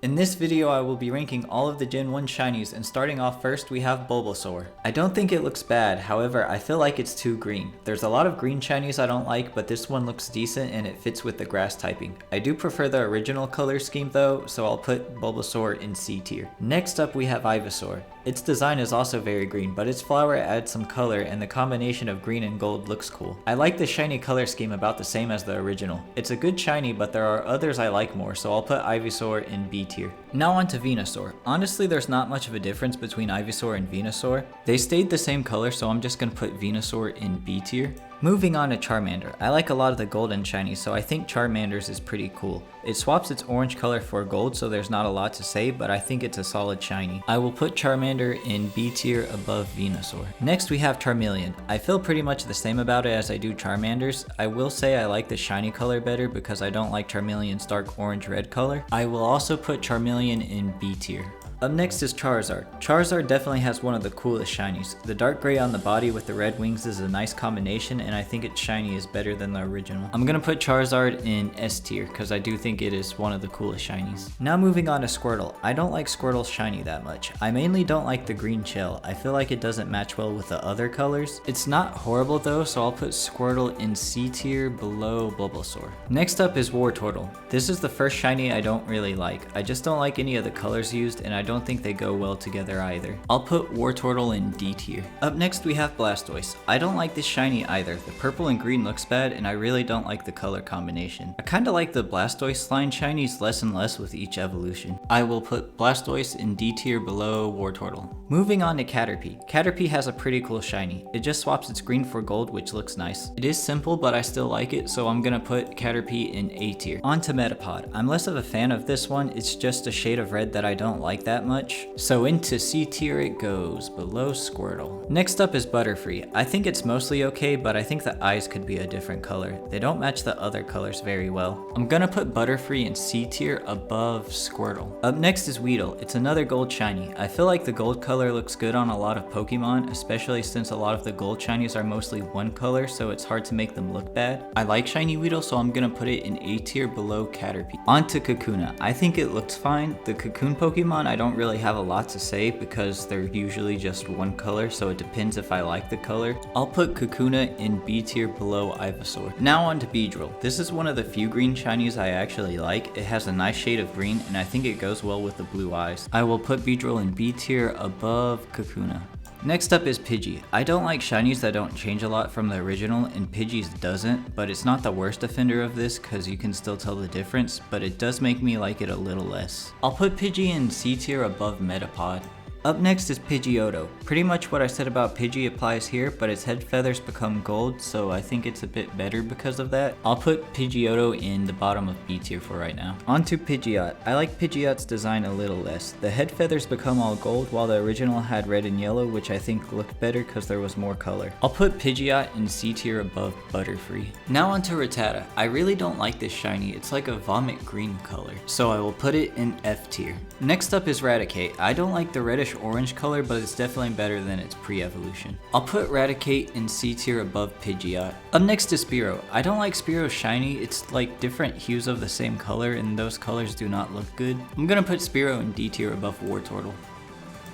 In this video I will be ranking all of the Gen 1 shinies, and starting off first we have Bulbasaur. I don't think it looks bad, however I feel like it's too green. There's a lot of green shinies I don't like, but this one looks decent and it fits with the grass typing. I do prefer the original color scheme though, so I'll put Bulbasaur in C tier. Next up we have Ivysaur. Its design is also very green, but its flower adds some color and the combination of green and gold looks cool. I like the shiny color scheme about the same as the original. It's a good shiny, but there are others I like more, so I'll put Ivysaur in B tier. Now on to Venusaur. Honestly, there's not much of a difference between Ivysaur and Venusaur. They stayed the same color, so I'm just gonna put Venusaur in B tier. Moving on to Charmander. I like a lot of the golden shinies, so I think Charmander's is pretty cool. It swaps its orange color for gold, so there's not a lot to say, but I think it's a solid shiny. I will put Charmander in B tier above Venusaur. Next we have Charmeleon. I feel pretty much the same about it as I do Charmander's. I will say I like the shiny color better because I don't like Charmeleon's dark orange-red color. I will also put Charmeleon in B tier. Up next is Charizard. Charizard definitely has one of the coolest shinies. The dark gray on the body with the red wings is a nice combination, and I think its shiny is better than the original. I'm gonna put Charizard in S tier because I do think it is one of the coolest shinies. Now moving on to Squirtle. I don't like Squirtle's shiny that much. I mainly don't like the green shell. I feel like it doesn't match well with the other colors. It's not horrible though, so I'll put Squirtle in C tier below Bulbasaur. Next up is Wartortle. This is the first shiny I don't really like. I just don't like any of the colors used, and I don't think they go well together either. I'll put Wartortle in D tier. Up next we have Blastoise. I don't like this shiny either. The purple and green looks bad, and I really don't like the color combination. I kinda like the Blastoise line shinies less and less with each evolution. I will put Blastoise in D tier below Wartortle. Moving on to Caterpie. Caterpie has a pretty cool shiny. It just swaps its green for gold, which looks nice. It is simple, but I still like it, so I'm gonna put Caterpie in A tier. On to Metapod. I'm less of a fan of this one. It's just a shade of red that I don't like that much. So into C tier it goes, below Squirtle. Next up is Butterfree. I think it's mostly okay, but I think the eyes could be a different color. They don't match the other colors very well. I'm gonna put Butterfree in C tier above Squirtle. Up next is Weedle. It's another gold shiny. I feel like the gold color looks good on a lot of Pokemon, especially since a lot of the gold shinies are mostly one color, so it's hard to make them look bad. I like shiny Weedle, so I'm gonna put it in A tier below Caterpie. On to Kakuna. I think it looks fine. The Cocoon Pokemon I don't really have a lot to say because they're usually just one color, so it depends if I like the color. I'll put Kakuna in B tier below Ivysaur. Now on to Beedrill. This is one of the few green shinies I actually like. It has a nice shade of green, and I think it goes well with the blue eyes. I will put Beedrill in B tier above Kakuna. Next up is Pidgey. I don't like shinies that don't change a lot from the original, and Pidgey's doesn't, but it's not the worst offender of this because you can still tell the difference, but it does make me like it a little less. I'll put Pidgey in C tier above Metapod. Up next is Pidgeotto. Pretty much what I said about Pidgey applies here, but its head feathers become gold, so I think it's a bit better because of that. I'll put Pidgeotto in the bottom of B tier for right now. On to Pidgeot. I like Pidgeot's design a little less. The head feathers become all gold, while the original had red and yellow, which I think looked better because there was more color. I'll put Pidgeot in C tier above Butterfree. Now on to Rattata. I really don't like this shiny. It's like a vomit green color, so I will put it in F tier. Next up is Raticate. I don't like the reddish orange color, but it's definitely better than its pre-evolution. I'll put Raticate in C tier above Pidgeot. Up next is Spearow. I don't like Spearow's shiny. It's like different hues of the same color, and those colors do not look good. I'm gonna put Spearow in D tier above Wartortle.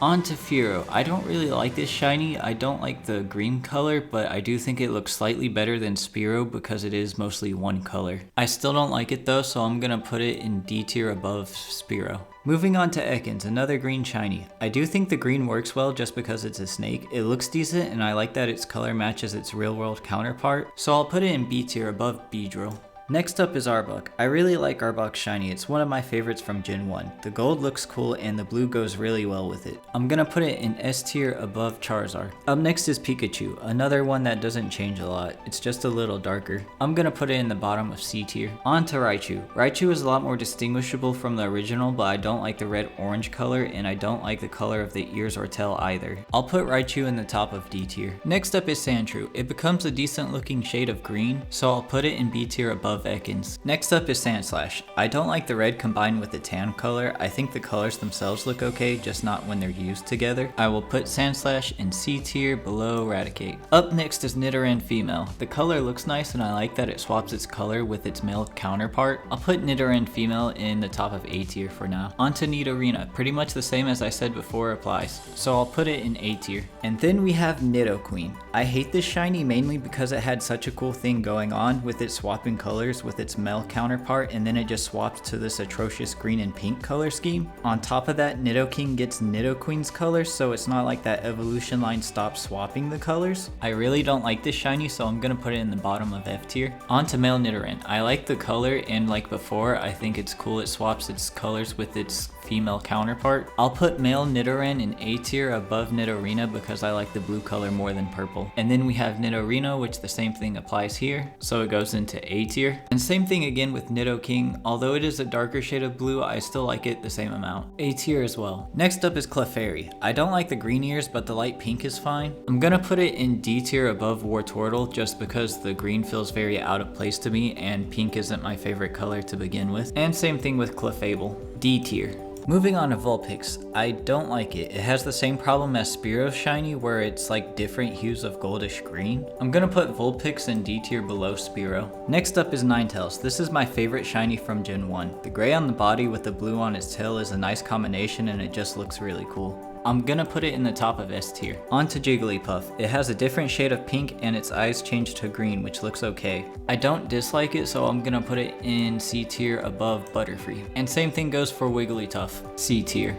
On to Fearow. I don't really like this shiny. I don't like the green color, but I do think it looks slightly better than Spearow because it is mostly one color. I still don't like it though, so I'm gonna put it in D tier above Spearow. Moving on to Ekans, another green shiny. I do think the green works well just because it's a snake. It looks decent, and I like that its color matches its real world counterpart, so I'll put it in B tier above Beedrill. Next up is Arbok. I really like Arbok's shiny. It's one of my favorites from Gen 1. The gold looks cool and the blue goes really well with it. I'm gonna put it in S tier above Charizard. Up next is Pikachu, another one that doesn't change a lot. It's just a little darker. I'm gonna put it in the bottom of C tier. On to Raichu. Raichu is a lot more distinguishable from the original, but I don't like the red-orange color, and I don't like the color of the ears or tail either. I'll put Raichu in the top of D tier. Next up is Sandshrew. It becomes a decent looking shade of green, so I'll put it in B tier above above Ekans. Next up is Sandslash. I don't like the red combined with the tan color. I think the colors themselves look okay, just not when they're used together. I will put Sandslash in C tier below Raticate. Up next is Nidoran Female. The color looks nice and I like that it swaps its color with its male counterpart. I'll put Nidoran Female in the top of A tier for now. Onto Nidorina. Pretty much the same as I said before applies, so I'll put it in A tier. And then we have Nidoqueen. I hate this shiny mainly because it had such a cool thing going on with it swapping colors with its male counterpart, and then it just swaps to this atrocious green and pink color scheme. On top of that, Nidoking gets Nidoqueen's colors, so it's not like that evolution line stops swapping the colors. I really don't like this shiny, so I'm gonna put it in the bottom of F tier. On to male Nidoran. I like the color, and like before, I think it's cool it swaps its colors with its female counterpart. I'll put male Nidoran in A tier above Nidorina because I like the blue color more than purple. And then we have Nidorino, which the same thing applies here, so it goes into A tier. And same thing again with Nidoking. Although it is a darker shade of blue, I still like it the same amount. A tier as well. Next up is Clefairy. I don't like the green ears, but the light pink is fine. I'm gonna put it in D tier above Wartortle just because the green feels very out of place to me and pink isn't my favorite color to begin with. And same thing with Clefable. D tier. Moving on to Vulpix, I don't like it. It has the same problem as Spearow shiny where it's like different hues of goldish green. I'm gonna put Vulpix in D tier below Spearow. Next up is Ninetales. This is my favorite shiny from Gen 1. The gray on the body with the blue on its tail is a nice combination and it just looks really cool. I'm gonna put it in the top of S tier. On to Jigglypuff. It has a different shade of pink and its eyes change to green, which looks okay. I don't dislike it, so I'm gonna put it in C tier above Butterfree. And same thing goes for Wigglytuff, C tier.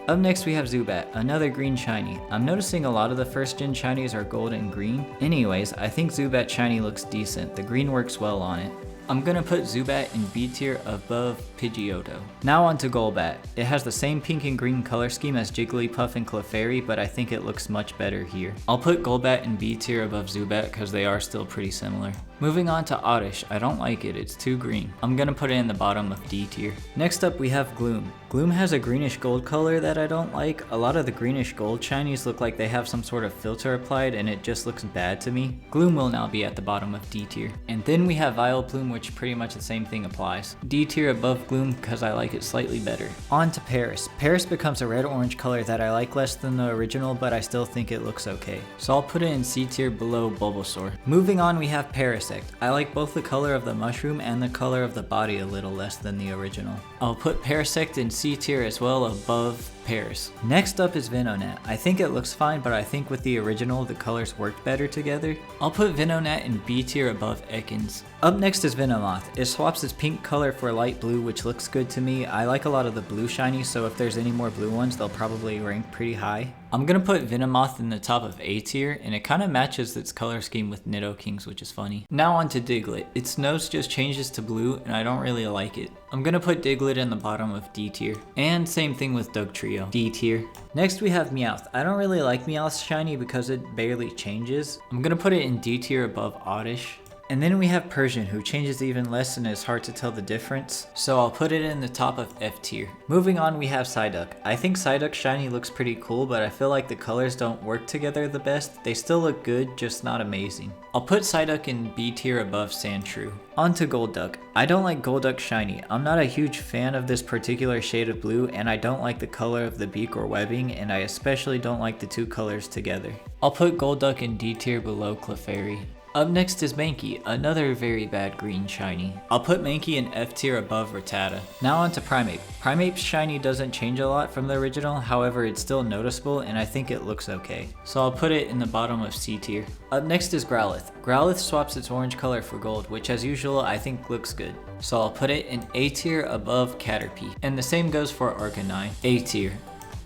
Up next we have Zubat, another green shiny. I'm noticing a lot of the first gen shinies are gold and green. Anyways, I think Zubat shiny looks decent. The green works well on it. I'm gonna put Zubat in B tier above Pidgeotto. Now on to Golbat. It has the same pink and green color scheme as Jigglypuff and Clefairy, but I think it looks much better here. I'll put Golbat in B tier above Zubat because they are still pretty similar. Moving on to Oddish. I don't like it, it's too green. I'm gonna put it in the bottom of D tier. Next up we have Gloom. Gloom has a greenish gold color that I don't like. A lot of the greenish gold shinies look like they have some sort of filter applied and it just looks bad to me. Gloom will now be at the bottom of D tier. And then we have Vileplume, which pretty much the same thing applies. D tier above Gloom because I like it slightly better. On to Paris. Paris becomes a red-orange color that I like less than the original, but I still think it looks okay. So I'll put it in C tier below Bulbasaur. Moving on we have Parasect. I like both the color of the mushroom and the color of the body a little less than the original. I'll put Parasect in C tier as well above Paris. Next up is Venonat. I think it looks fine, but I think with the original the colors worked better together. I'll put Venonat in B tier above Ekans. Up next is Venomoth. It swaps its pink color for light blue, which looks good to me. I like a lot of the blue shinies, so if there's any more blue ones they'll probably rank pretty high. I'm gonna put Venomoth in the top of A tier, and it kind of matches its color scheme with Nidoking's, which is funny. Now on to Diglett. Its nose just changes to blue and I don't really like it. I'm gonna put Diglett in the bottom of D tier. And same thing with Dugtrio, D tier. Next we have Meowth. I don't really like Meowth's shiny because it barely changes. I'm gonna put it in D tier above Oddish. And then we have Persian, who changes even less and it's hard to tell the difference, so I'll put it in the top of F tier. Moving on we have Psyduck. I think Psyduck shiny looks pretty cool, but I feel like the colors don't work together the best. They still look good, just not amazing. I'll put Psyduck in B tier above Sandshrew. On to Golduck. I don't like Golduck shiny. I'm not a huge fan of this particular shade of blue, and I don't like the color of the beak or webbing, and I especially don't like the two colors together. I'll put Golduck in D tier below Clefairy. Up next is Mankey, another very bad green shiny. I'll put Mankey in F tier above Rattata. Now on to Primeape. Primeape's shiny doesn't change a lot from the original, however it's still noticeable and I think it looks okay. So I'll put it in the bottom of C tier. Up next is Growlithe. Growlithe swaps its orange color for gold, which as usual I think looks good. So I'll put it in A tier above Caterpie. And the same goes for Arcanine, A tier.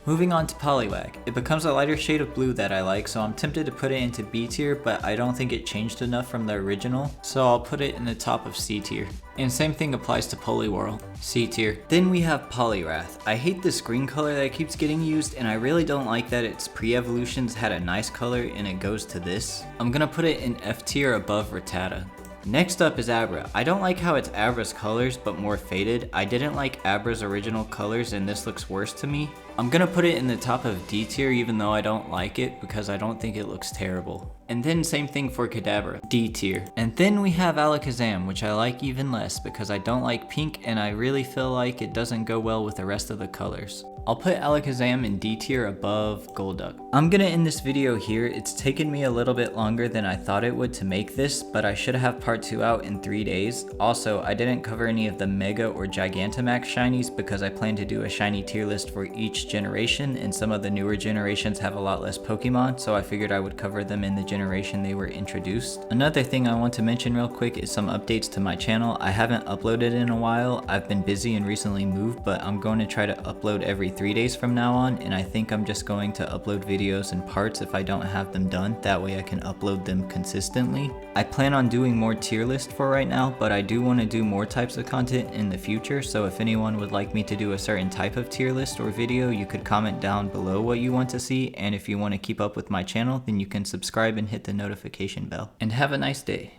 Moving on to Poliwag. It becomes a lighter shade of blue that I like, so I'm tempted to put it into B tier, but I don't think it changed enough from the original, so I'll put it in the top of C tier. And same thing applies to Poliwhirl, C tier. Then we have Poliwrath. I hate this green color that keeps getting used, and I really don't like that its pre-evolutions had a nice color and it goes to this. I'm gonna put it in F tier above Rattata. Next up is Abra. I don't like how it's Abra's colors, but more faded. I didn't like Abra's original colors and this looks worse to me. I'm gonna put it in the top of D tier even though I don't like it because I don't think it looks terrible. And then same thing for Kadabra, D tier. And then we have Alakazam, which I like even less because I don't like pink and I really feel like it doesn't go well with the rest of the colors. I'll put Alakazam in D tier above Golduck. I'm gonna end this video here. It's taken me a little bit longer than I thought it would to make this, but I should have part 2 out in 3 days. Also, I didn't cover any of the Mega or Gigantamax shinies because I plan to do a shiny tier list for each generation, and some of the newer generations have a lot less Pokemon, so I figured I would cover them in the generation they were introduced. Another thing I want to mention real quick is some updates to my channel. I haven't uploaded in a while. I've been busy and recently moved, but I'm going to try to upload every 3 days from now on, and I think I'm just going to upload videos in parts if I don't have them done. That way I can upload them consistently. I plan on doing more tier list for right now, but I do want to do more types of content in the future, so if anyone would like me to do a certain type of tier list or video, you could comment down below what you want to see, and if you want to keep up with my channel, then you can subscribe and hit the notification bell. And have a nice day.